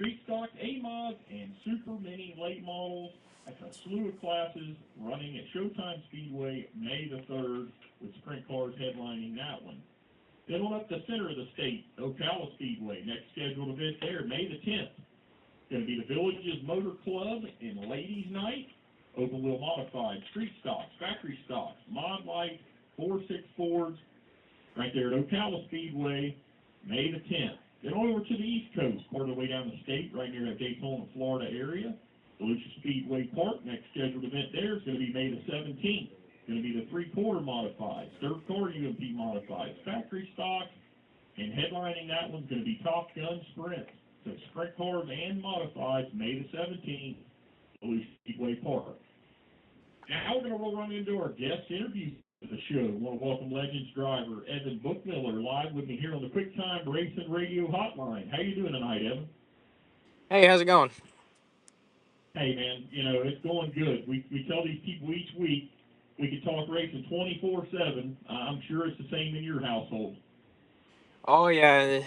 street stock, A-mods, and super mini late models. That's a slew of classes running at Showtime Speedway May the 3rd with sprint cars headlining that one. Then on up the center of the state, Ocala Speedway. Next scheduled event there, May the 10th. Going to be the Villages Motor Club and Ladies Night. Open wheel modified, street stocks, factory stocks, mod light, 4.6 Fords, right there at Ocala Speedway, May the 10th. Then over to the East Coast, part of the way down the state, right near that Daytona, Florida area. Volusia Speedway Park, next scheduled event there is going to be May the 17th. Going to be the 3/4 modified, third car UMP modified, factory stocks, and headlining that one's going to be Top Gun Sprint. So sprint cars and modifieds, May the 17th, Volusia Speedway Park. Now we're going to roll right into our guest interview of the show. I want to welcome Legends driver Evan Bookmiller live with me here on the Quicktime Racing Radio Hotline. How you doing tonight, Evan? Hey, how's it going? Hey, man, it's going good. We tell these people each week we can talk racing 24/7. I'm sure it's the same in your household. Oh yeah,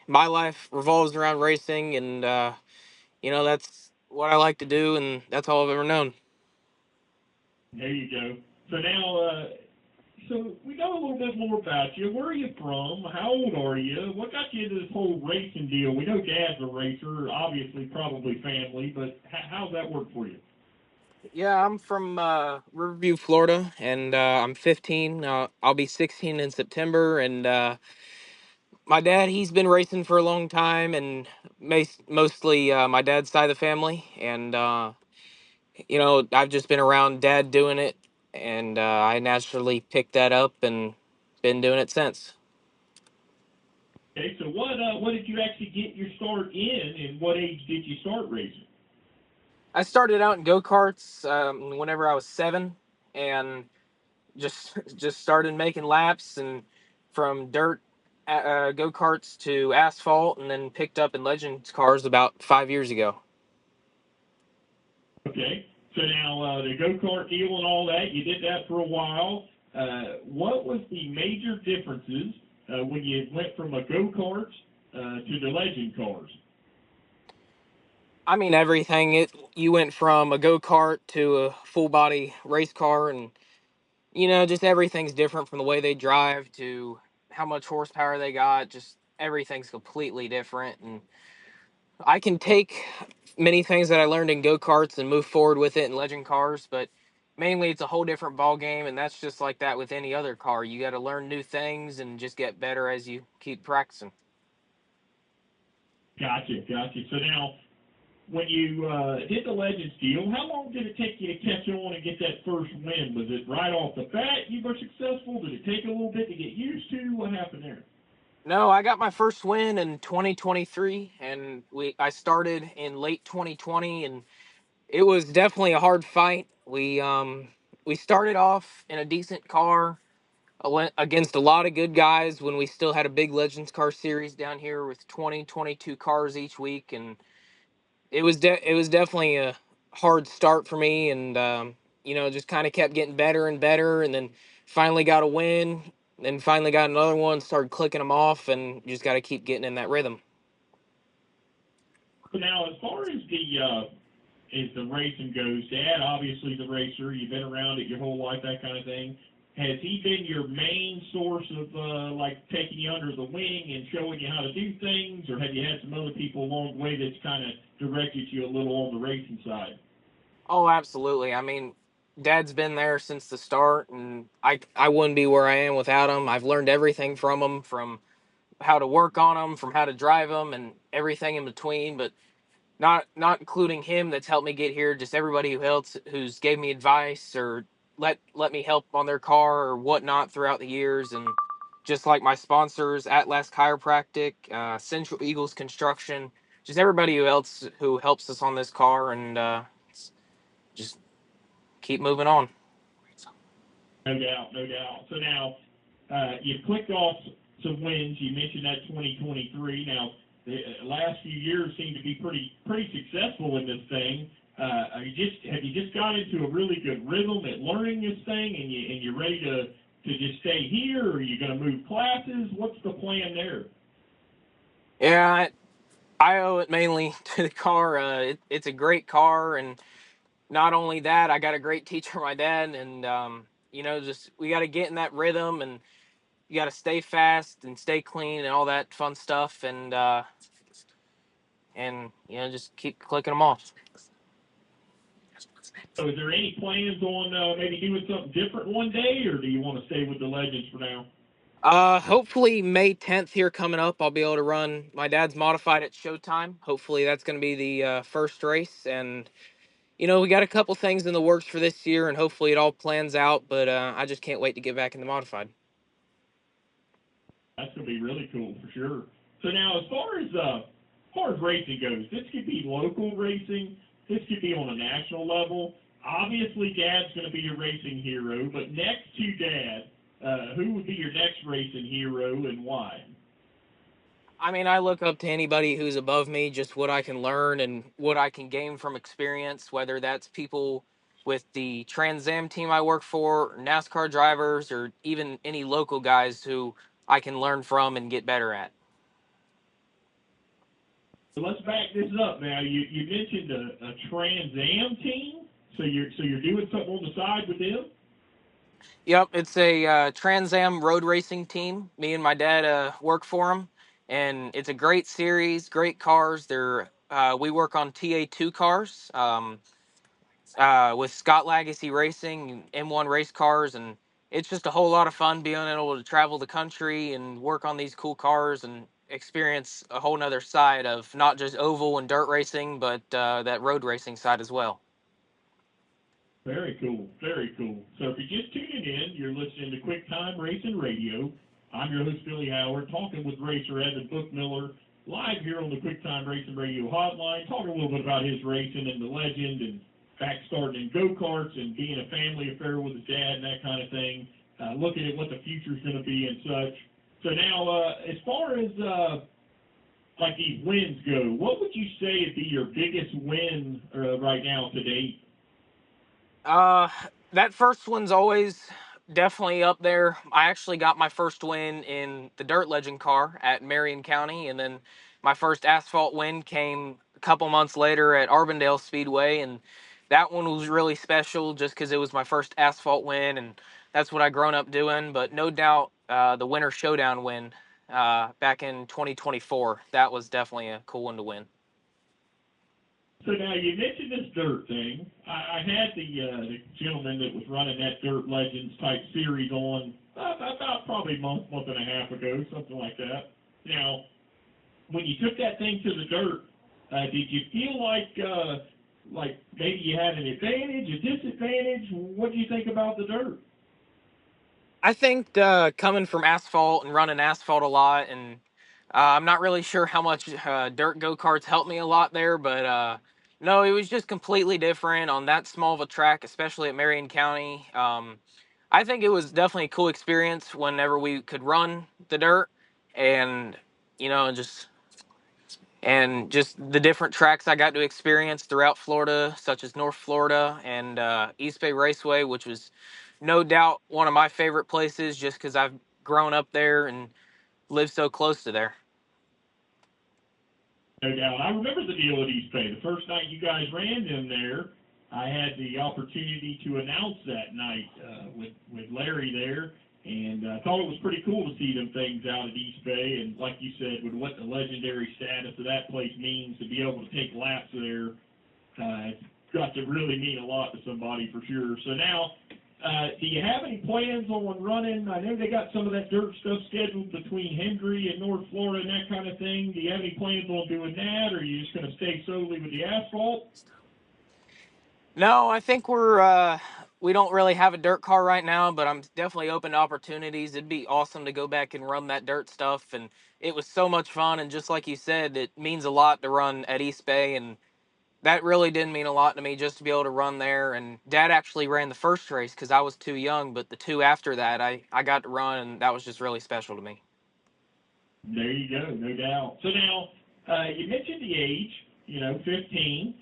my life revolves around racing, and that's what I like to do, and that's all I've ever known. There you go. So now, so we know a little bit more about you. Where are you from? How old are you? What got you into this whole racing deal? We know Dad's a racer, obviously, probably family, but how's that work for you? Yeah, I'm from Riverview, Florida, and I'm 15. I'll be 16 in September, and my dad, he's been racing for a long time, and mostly my dad's side of the family, and I've just been around Dad doing it, and I naturally picked that up and been doing it since. Okay, so what did you actually get your start in, and what age did you start racing? I started out in go-karts whenever I was 7, and just started making laps, and from dirt go-karts to asphalt, and then picked up in Legends cars about 5 years ago. Okay, so now the go-kart deal and all that, you did that for a while. What was the major differences when you went from a go-kart to the legend cars? I mean, everything. You went from a go-kart to a full-body race car, and just everything's different, from the way they drive to how much horsepower they got. Just everything's completely different, and I can take many things that I learned in go-karts and move forward with it in legend cars, but mainly it's a whole different ball game, and that's just like that with any other car. You got to learn new things and just get better as you keep practicing. Gotcha, gotcha. So now, when you did the Legends deal, how long did it take you to catch on and get that first win? Was it right off the bat you were successful? Did it take a little bit to get used to? What happened there? No, I got my first win in 2023, and I started in late 2020, and it was definitely a hard fight. We started off in a decent car. I went against a lot of good guys when we still had a big Legends car series down here with 20, 22 cars each week, and it was definitely a hard start for me, and just kind of kept getting better and better, and then finally got a win, then finally got another one, started clicking them off, and just got to keep getting in that rhythm. So now, as far as the racing goes, Dad obviously the racer. You've been around it your whole life, that kind of thing. Has he been your main source of like taking you under the wing and showing you how to do things, or have you had some other people along the way that's kind of directed you a little on the racing side? Oh, absolutely. I mean, Dad's been there since the start, and I wouldn't be where I am without him. I've learned everything from him, from how to work on them, from how to drive them, and everything in between. But not including him, that's helped me get here. Just everybody who else who's gave me advice or let me help on their car or whatnot throughout the years, and just like my sponsors, Atlas Chiropractic, Central Eagles Construction, just everybody who helps us on this car, and just keep moving on. No doubt, no doubt. So now you clicked off some wins. You mentioned that 2023. Now the last few years seem to be pretty successful in this thing. Have you just got into a really good rhythm at learning this thing, and you're ready to just stay here, or are you going to move classes? What's the plan there? Yeah, I owe it mainly to the car. It's a great car, and not only that, I got a great teacher, my dad, and just we got to get in that rhythm, and you got to stay fast and stay clean and all that fun stuff, and just keep clicking them off. So is there any plans on maybe doing something different one day, or do you want to stay with the Legends for now? Hopefully May 10th here coming up, I'll be able to run my dad's modified at Showtime. Hopefully that's going to be the first race, and we got a couple things in the works for this year, and hopefully it all plans out. But I just can't wait to get back in the modified. That's going to be really cool for sure. So now, as far as racing goes, this could be local racing. This could be on a national level. Obviously, Dad's going to be your racing hero, but next to Dad, who would be your next racing hero and why? I mean, I look up to anybody who's above me, just what I can learn and what I can gain from experience, whether that's people with the Trans Am team I work for, NASCAR drivers, or even any local guys who I can learn from and get better at. So let's back this up now. You mentioned a Trans Am team, so you're doing something on the side with them. Yep, it's a Trans Am road racing team. Me and my dad work for them, and it's a great series, great cars. We work on TA2 cars with Scott Legacy Racing, M1 race cars, and it's just a whole lot of fun being able to travel the country and work on these cool cars and experience a whole nother side of not just oval and dirt racing, but that road racing side as well. Very cool, very cool. So if you're just tuning in, you're listening to Quicktime Racing Radio. I'm your host, Billy Howard, talking with racer Evan Bookmiller, live here on the Quicktime Racing Radio hotline, talking a little bit about his racing and the legend, and back starting in go-karts and being a family affair with his dad and that kind of thing, looking at what the future's going to be and such. So now, as far as like these wins go, what would you say would be your biggest win right now to date? Uh, that first one's always definitely up there. I actually got my first win in the Dirt Legend car at Marion County, and then my first asphalt win came a couple months later at Arbondale Speedway, and that one was really special just because it was my first asphalt win, and that's what I grown up doing. But no doubt, the Winter Showdown win back in 2024, that was definitely a cool one to win. So now you mentioned this dirt thing. I had the gentleman that was running that Dirt Legends type series on about probably a month and a half ago, something like that. Now, when you took that thing to the dirt, did you feel like maybe you had an advantage, a disadvantage? What do you think about the dirt? I think coming from asphalt and running asphalt a lot, and I'm not really sure how much dirt go-karts helped me a lot there, but no, it was just completely different on that small of a track, especially at Marion County. I think it was definitely a cool experience whenever we could run the dirt, and you know, just just the different tracks I got to experience throughout Florida, such as North Florida and East Bay Raceway, which was no doubt one of my favorite places just because I've grown up there and lived so close to there. No doubt. I remember the deal at East Bay. The first night you guys ran them there, I had the opportunity to announce that night with Larry there, and I thought it was pretty cool to see them things out at East Bay. And like you said, with what the legendary status of that place means, to be able to take laps there, it's got to really mean a lot to somebody for sure. So now, do you have any plans on running? I know they got some of that dirt stuff scheduled between Hendry and North Florida and that kind of thing. Do you have any plans on doing that, or are you just going to stay solely with the asphalt? No, I think we don't really have a dirt car right now, but I'm definitely open to opportunities. It'd be awesome to go back and run that dirt stuff, and it was so much fun. And just like you said, it means a lot to run at East Bay, and that really didn't mean a lot to me just to be able to run there. And Dad actually ran the first race because I was too young, but the two after that, I got to run, and that was just really special to me. There you go, no doubt. So now, you mentioned the age, 15.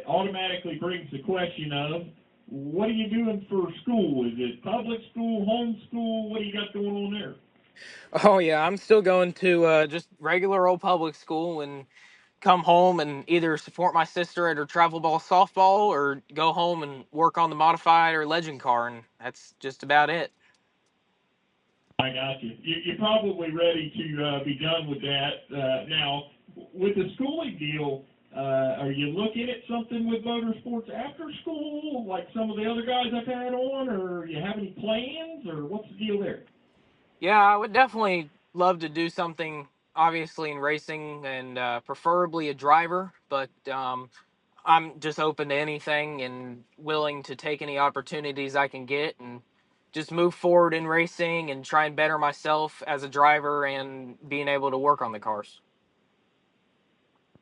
Automatically brings the question of, what are you doing for school? Is it public school, home school? What do you got going on there? Oh yeah, I'm still going to just regular old public school, and come home and either support my sister at her travel ball softball or go home and work on the modified or legend car, and that's just about it. I got you. You're probably ready to be done with that. Now, with the schooling deal, are you looking at something with motorsports after school, like some of the other guys I've had on, or you have any plans, or what's the deal there? Yeah, I would definitely love to do something, obviously in racing and preferably a driver, but I'm just open to anything and willing to take any opportunities I can get and just move forward in racing and try and better myself as a driver and being able to work on the cars.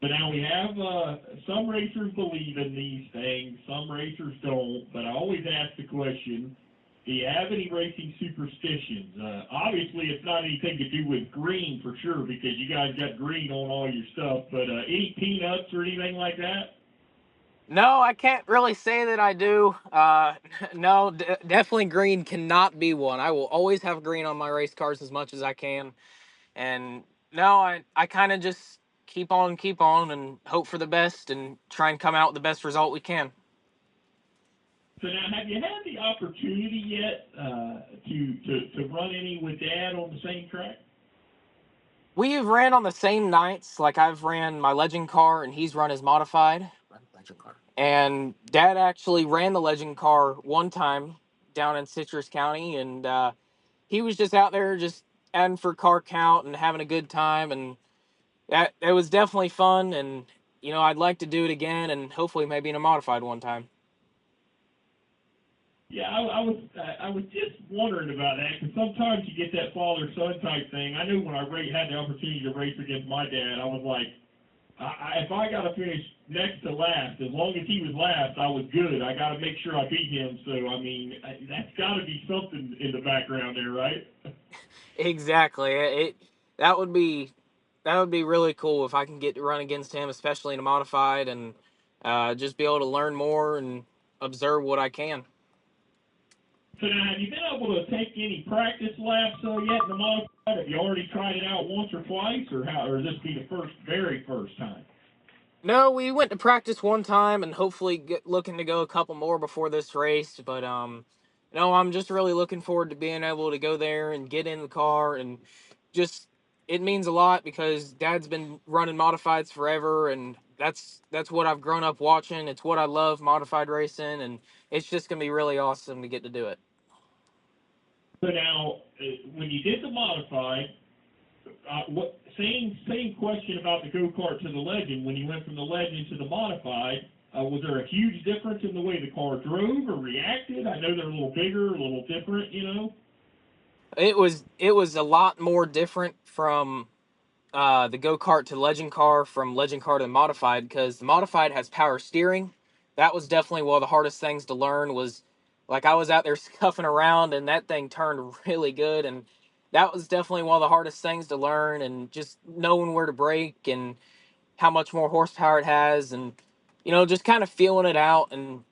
But now we have some racers believe in these things, some racers don't. But I always ask the question: do you have any racing superstitions? Obviously, it's not anything to do with green for sure, because you guys got green on all your stuff. But any peanuts or anything like that? No, I can't really say that I do. No, definitely green cannot be one. I will always have green on my race cars as much as I can. And no, I kind of just keep on and hope for the best and try and come out with the best result we can. So now, have you had the opportunity yet to run any with Dad on the same track? We've ran on the same nights. Like I've ran my legend car and he's run his modified. And Dad actually ran the legend car one time down in Citrus County, and he was just out there just adding for car count and having a good time, and that it was definitely fun. And I'd like to do it again, and hopefully maybe in a modified one time. Yeah, I was just wondering about that, because sometimes you get that father-son type thing. I knew when I had the opportunity to race against my dad, I was like, if I got to finish next to last, as long as he was last, I was good. I got to make sure I beat him. So, I mean, that's got to be something in the background there, right? Exactly. That would be that would be really cool if I can get to run against him, especially in a modified, and just be able to learn more and observe what I can. So now, have you been able to take any practice laps yet in the modified? Have you already tried it out once or twice, or this be the very first time? No, we went to practice one time and hopefully looking to go a couple more before this race. But no, I'm just really looking forward to being able to go there and get in the car and just it means a lot because Dad's been running modifieds forever, and that's what I've grown up watching. It's what I love, modified racing, and it's just gonna be really awesome to get to do it. So now, when you did the modified, same question about the go kart to the legend. When you went from the legend to the modified, was there a huge difference in the way the car drove or reacted? I know they're a little bigger, a little different, you know. It was a lot more different from the go kart to legend car, from legend car to the modified, because the modified has power steering. That was definitely one of the hardest things to learn. Was like I was out there scuffing around and that thing turned really good, and that was definitely one of the hardest things to learn, and just knowing where to brake and how much more horsepower it has, and just kind of feeling it out and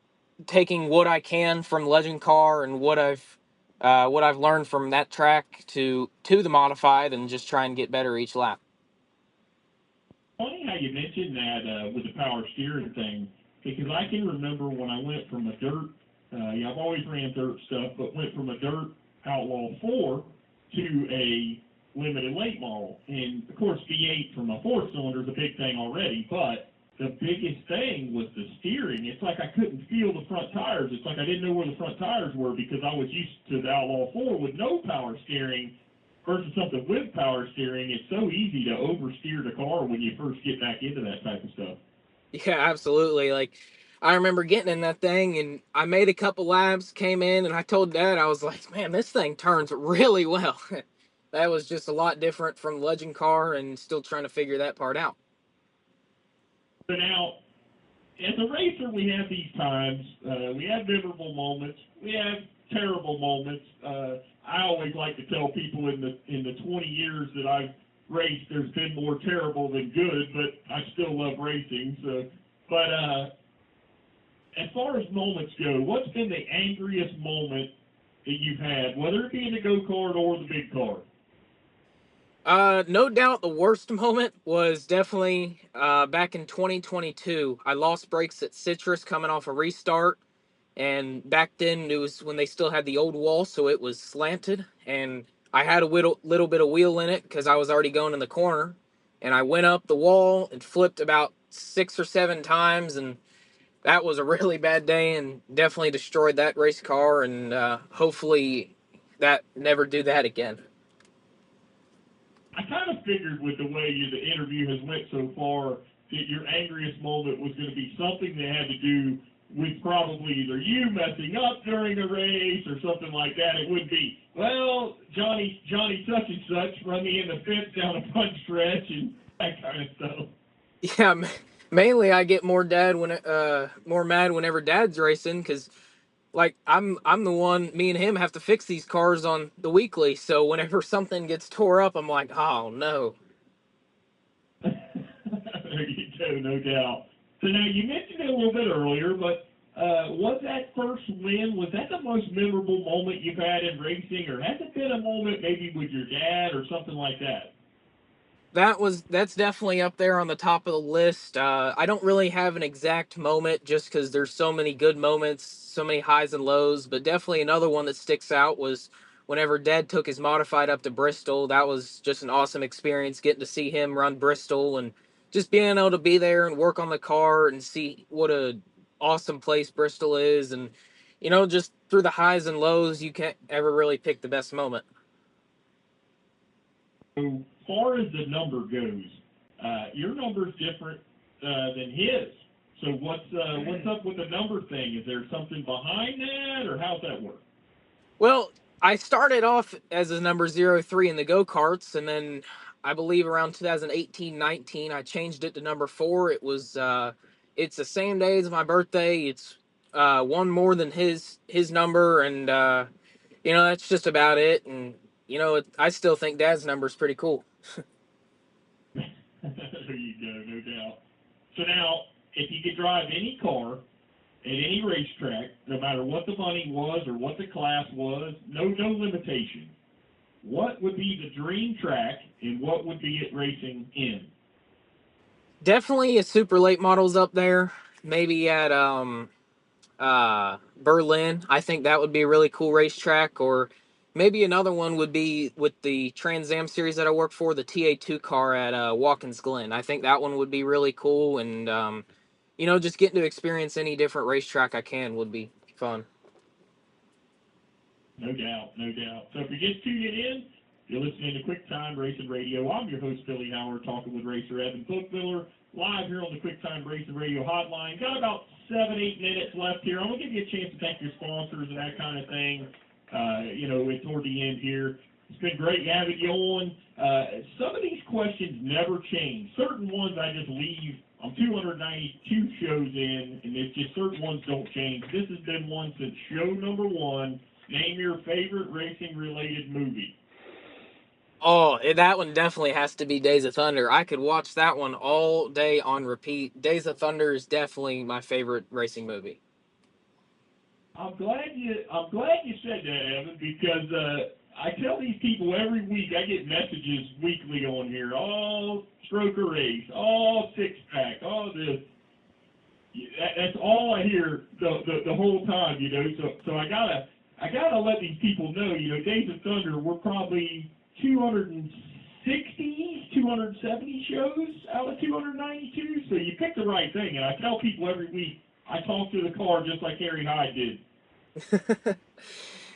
taking what I can from legend car and what I've learned from that track to the modified, and just try and get better each lap. Funny how you mentioned that with the power steering thing, because I can remember when I went from a dirt, I've always ran dirt stuff, but went from a dirt Outlaw 4 to a limited late model. And of course, V8 from a four cylinder is a big thing already, but the biggest thing was the steering. It's like I couldn't feel the front tires. It's like I didn't know where the front tires were, because I was used to the Outlaw 4 with no power steering versus something with power steering. It's so easy to oversteer the car when you first get back into that type of stuff. Yeah, absolutely. Like I remember getting in that thing and I made a couple laps, came in, and I told Dad, I was like, man, this thing turns really well. That was just a lot different from legend car, and still trying to figure that part out. So now, as a racer, we have these times. We have memorable moments. We have terrible moments. I always like to tell people in the 20 years that I've raced, there's been more terrible than good, but I still love racing. So, but as far as moments go, what's been the angriest moment that you've had, whether it be in the go kart or the big car? No doubt the worst moment was definitely back in 2022. I lost brakes at Citrus coming off a restart, and back then it was when they still had the old wall, so it was slanted, and I had a little bit of wheel in it because I was already going in the corner, and I went up the wall and flipped about 6 or 7 times, and that was a really bad day, and definitely destroyed that race car, and hopefully that never do that again. I kind of figured with the way the interview has went so far that your angriest moment was going to be something that had to do with probably either you messing up during a race or something like that. It would be, well, Johnny such and such run me in the fence down a punch stretch and that kind of stuff. Yeah, mainly I get more mad whenever Dad's racing because like I'm the one. Me and him have to fix these cars on the weekly. So whenever something gets tore up, I'm like, oh no. There you go, no doubt. So now you mentioned it a little bit earlier, but was that first win, was that the most memorable moment you've had in racing, or has it been a moment maybe with your dad or something like that? That's definitely up there on the top of the list. I don't really have an exact moment just because there's so many good moments, so many highs and lows. But definitely another one that sticks out was whenever Dad took his modified up to Bristol. That was just an awesome experience getting to see him run Bristol and just being able to be there and work on the car and see what a awesome place Bristol is. And just through the highs and lows, you can't ever really pick the best moment. So far as the number goes, your number's different than his. So what's up with the number thing? Is there something behind that, or how's that work? Well, I started off as a number 03 in the go-karts, and then I believe around 2018-19 I changed it to number 4. It's the same day as my birthday. It's one more than his number, and that's just about it. And I still think Dad's number is pretty cool. There you go, no doubt. So now, if you could drive any car at any racetrack, no matter what the money was or what the class was, no limitation, what would be the dream track and what would be it racing in? Definitely a super late models up there. Maybe at Berlin. I think that would be a really cool racetrack. Or maybe another one would be with the Trans Am series that I work for, the TA2 car at Watkins Glen. I think that one would be really cool. And, just getting to experience any different racetrack I can would be fun. No doubt, no doubt. So if you're just tuning in, you're listening to Quicktime Racing Radio. I'm your host, Billy Howard, talking with racer Evan Bookmiller, live here on the Quicktime Racing Radio hotline. Got about 7-8 minutes left here. I'm going to give you a chance to thank your sponsors and that kind of thing, toward the end here. It's been great having you on. Some of these questions never change. Certain ones I just leave. I'm 292 shows in, and it's just certain ones don't change. This has been one since show number 1. Name your favorite racing-related movie. Oh, that one definitely has to be Days of Thunder. I could watch that one all day on repeat. Days of Thunder is definitely my favorite racing movie. I'm glad you said that, Evan, because I tell these people every week. I get messages weekly on here. Oh, stroke a race. Oh, six pack. Oh, this. That's all I hear the whole time. So I gotta let these people know. Days of Thunder. We're probably 260, 270 shows out of 292. So you picked the right thing. And I tell people every week. I talk to the car just like Harry Hyde did.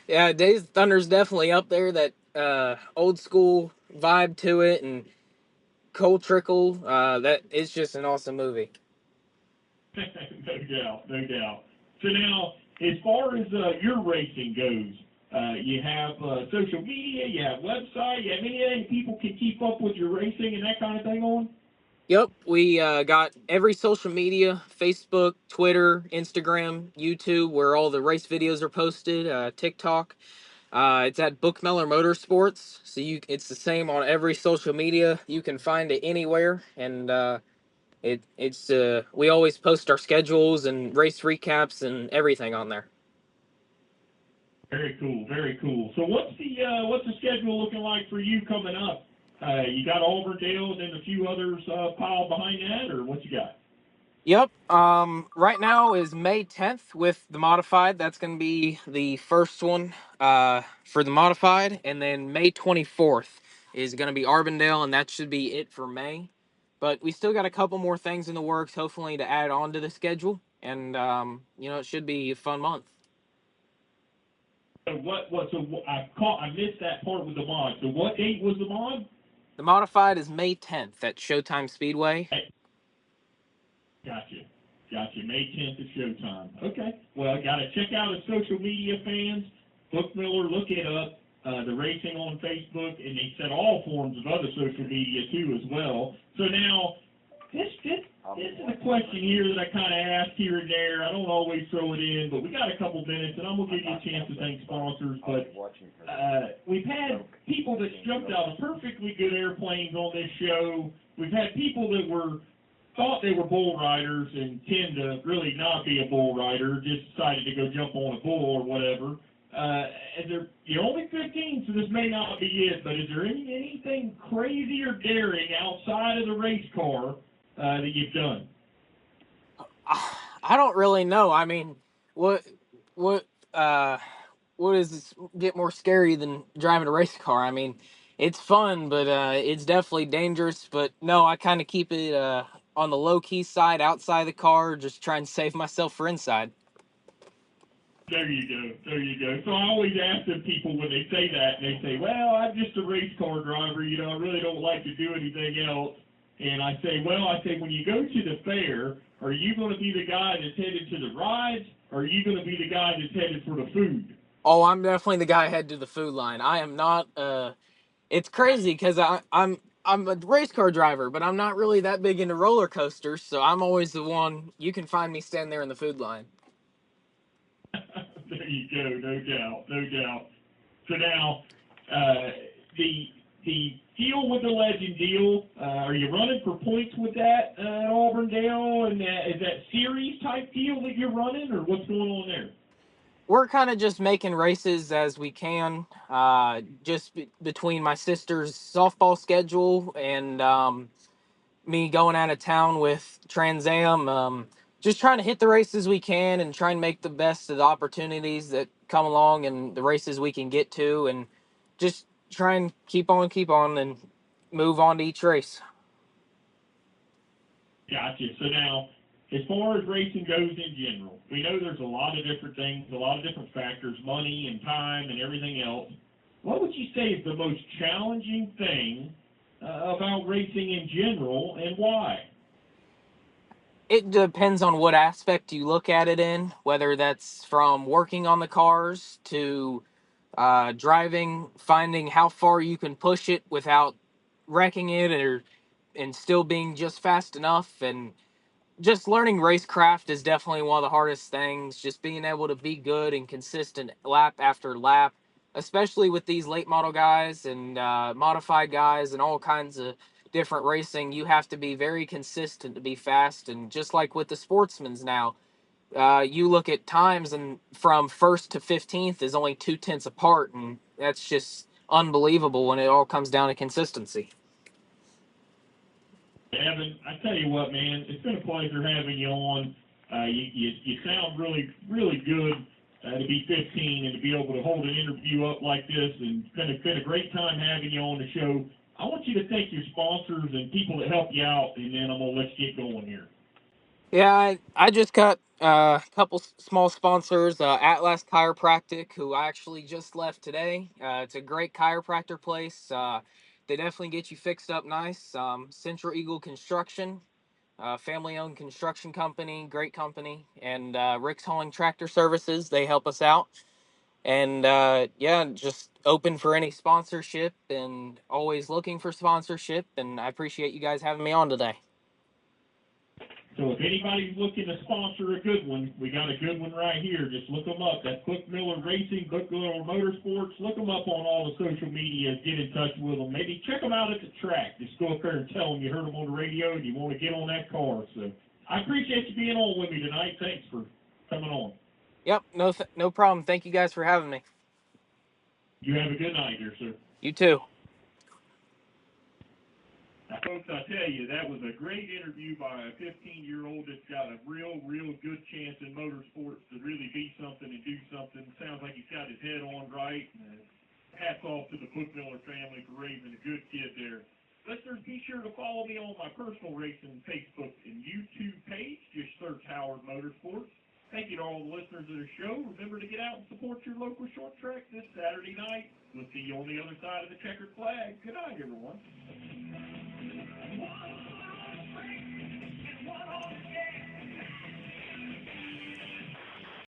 Yeah, Days of Thunder's definitely up there. That old school vibe to it, and Cole Trickle. That is just an awesome movie. No doubt, no doubt. So now, as far as your racing goes, you have social media, you have website, you have anything people can keep up with your racing and that kind of thing on? Yep, we got every social media: Facebook, Twitter, Instagram, YouTube, where all the race videos are posted. TikTok. It's at Bookmiller Motorsports, so it's the same on every social media. You can find it anywhere, and we always post our schedules and race recaps and everything on there. Very cool, very cool. So what's the schedule looking like for you coming up? You got Auburndale and then a few others piled behind that, or what you got? Yep. Right now is May 10th with the modified. That's going to be the first one for the modified, and then May 24th is going to be Arbondale, and that should be it for May. But we still got a couple more things in the works, hopefully to add on to the schedule, and it should be a fun month. So I missed that part with the mod. So what date was the mod? The modified is May 10th at Showtime Speedway. Gotcha. Gotcha. May 10th is showtime. Okay. Well, got to check out the social media fans. Bookmiller, look it up. The racing on Facebook, and they said all forms of other social media too as well. So now, this is a question here that I kind of ask here and there. I don't always throw it in, but we got a couple minutes, and I'm going to give you a chance to thank sponsors. But we've had people that jumped out of perfectly good airplanes on this show. We've had people that thought they were bull riders and tend to really not be a bull rider, just decided to go jump on a bull or whatever. You're only 15, so this may not be it, but is there anything crazy or daring outside of the race car that you've done? I don't really know. I mean, what what uh what does this get more scary than driving a race car? I mean, it's fun, but it's definitely dangerous. But no, I kind of keep it on the low key side, outside the car, just try and save myself for inside. There you go. There you go. So I always ask them people when they say that, and they say, well, I'm just a race car driver. I really don't like to do anything else. And I say, when you go to the fair, are you going to be the guy that's headed to the rides, or are you going to be the guy that's headed for the food? Oh, I'm definitely the guy headed to the food line. I am not. It's crazy because I'm a race car driver, but I'm not really that big into roller coasters. So I'm always the one. You can find me standing there in the food line. There you go, no doubt, no doubt. So now, the deal with the Legend deal, are you running for points with that at Auburndale? And is that series type deal that you're running, or what's going on there? We're kind of just making races as we can, between my sister's softball schedule and me going out of town with Trans Am. Just trying to hit the races we can and try and make the best of the opportunities that come along and the races we can get to, and just try and keep on, and move on to each race. Gotcha. So now, as far as racing goes in general, we know there's a lot of different things, a lot of different factors, money and time and everything else. What would you say is the most challenging thing about racing in general, and why? It depends on what aspect you look at it in, whether that's from working on the cars to driving, finding how far you can push it without wrecking it, or and still being just fast enough. And just learning racecraft is definitely one of the hardest things. Just being able to be good and consistent lap after lap, especially with these late model guys and modified guys and all kinds of different racing. You have to be very consistent to be fast. And just like with the sportsmen's now, you look at times, and from first to 15th is only 2/10 apart, and that's just unbelievable when it all comes down to consistency. Evan, I tell you what, man, it's been a pleasure having you on. You sound really, really good to be 15 and to be able to hold an interview up like this, and it's been a great time having you on the show. I want you to thank your sponsors and people that help you out, and then I'm going to let you get going here. Yeah, I just got a couple small sponsors. Atlas Chiropractic, who I actually just left today. It's a great chiropractor place. They definitely get you fixed up nice. Central Eagle Construction, family-owned construction company, great company. And Rick's Hauling Tractor Services, they help us out. And yeah, just open for any sponsorship and always looking for sponsorship. And I appreciate you guys having me on today. So if anybody's looking to sponsor a good one, we got a good one right here. Just look them up. That's Bookmiller Racing, Bookmiller Motorsports. Look them up on all the social media. Get in touch with them. Maybe check them out at the track. Just go up there and tell them you heard them on the radio and you want to get on that car. So I appreciate you being on with me tonight. Thanks for coming on. Yep, no problem. Thank you guys for having me. You have a good night here, sir. You too. Now, folks, I tell you, that was a great interview by a 15-year-old that's got a real good chance in motorsports to really be something and do something. Sounds like he's got his head on right. Hats off to the Bookmiller family for raising a good kid there. Listeners, be sure to follow me on my personal racing Facebook and YouTube page. Just search Howard Motorsports. Thank you to all the listeners of the show. Remember to get out and support your local short track this Saturday night. We'll see you on the other side of the checkered flag. Good night, everyone.